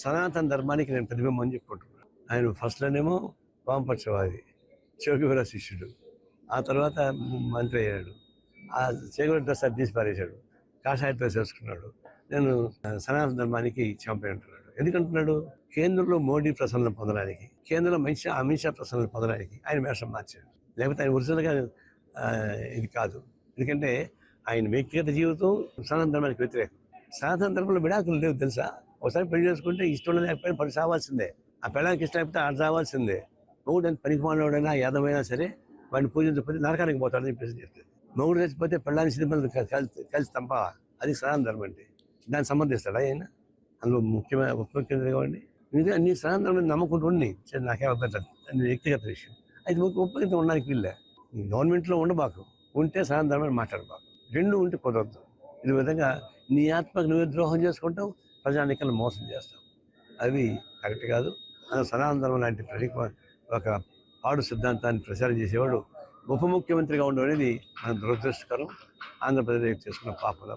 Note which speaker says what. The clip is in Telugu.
Speaker 1: సనాతన ధర్మానికి నేను ప్రతిబింబం చెప్పుకుంటున్నాను. ఆయన ఫస్ట్లోనేమో వామపక్షవాది, చౌకవీర శిష్యుడు, ఆ తర్వాత మంత్రి అయ్యాడు. ఆ చేగుల డ్రెస్ అది తీసి పారేశాడు, కాషాయ డ్రెస్ వేసుకున్నాడు. నేను సనాతన ధర్మానికి చాంపియన్ అంటున్నాడు. ఎందుకంటున్నాడు? కేంద్రంలో మోడీ ప్రసన్నలు పొందడానికి, కేంద్రంలో అమిత్ షా ప్రసన్నలు పొందడానికి ఆయన వేషం మార్చాడు. లేకపోతే ఆయన ఒరిజినల్గా ఇది కాదు. ఎందుకంటే ఆయన వ్యక్తిగత జీవితం సనాతన ధర్మానికి వ్యతిరేకం. సనాతన ధర్మంలో విడాకులు లేవు తెలుసా? ఒకసారి పెళ్లి చేసుకుంటే ఇష్టం లేకపోయినా పని సావాల్సిందే. ఆ పెళ్ళానికి ఇష్టం అయిపోతే ఆడ సావాల్సిందే. మొగుడు ఎంత పనికి మానవుడైనా యాదమైనా సరే వాడిని పూజించకపోతే నరకానికి పోతాడని చెప్పేసి చెప్తుంది. మొగుడు చచ్చిపోతే పెళ్ళాన్ని సినిమాలు కలిసి తంప. అది సనాతన ధర్మం అంటే. దాన్ని సమర్థిస్తాడా ఆయన? అందులో ముఖ్యమైన ఉప ముఖ్యమంత్రి కావండి. ఇది అన్ని సనాతన ధర్మం నమ్మకుంటూ ఉండి నాకేం అభ్యంతరం, అది వ్యక్తిగత విషయం. అయితే ఉపయోగం ఉండడానికి వీళ్ళే. గవర్నమెంట్లో ఉండబాకు, ఉంటే సనాతన ధర్మాన్ని మాట్లాడబాకు. రెండు ఉంటే కుదరదు. ఈ విధంగా నీ ఆత్మకు నువ్వే ద్రోహం చేసుకుంటావు, ప్రజానికలను మోసం చేస్తావు. అది కరెక్ట్ కాదు. అందులో సనాతన ధర్మం లాంటి ఒక పాడు సిద్ధాంతాన్ని ప్రచారం చేసేవాడు ఉప ముఖ్యమంత్రిగా ఉండడం అనేది మన దురదృష్టకరం. ఆంధ్రప్రదేశ్ చేసుకున్న పాపల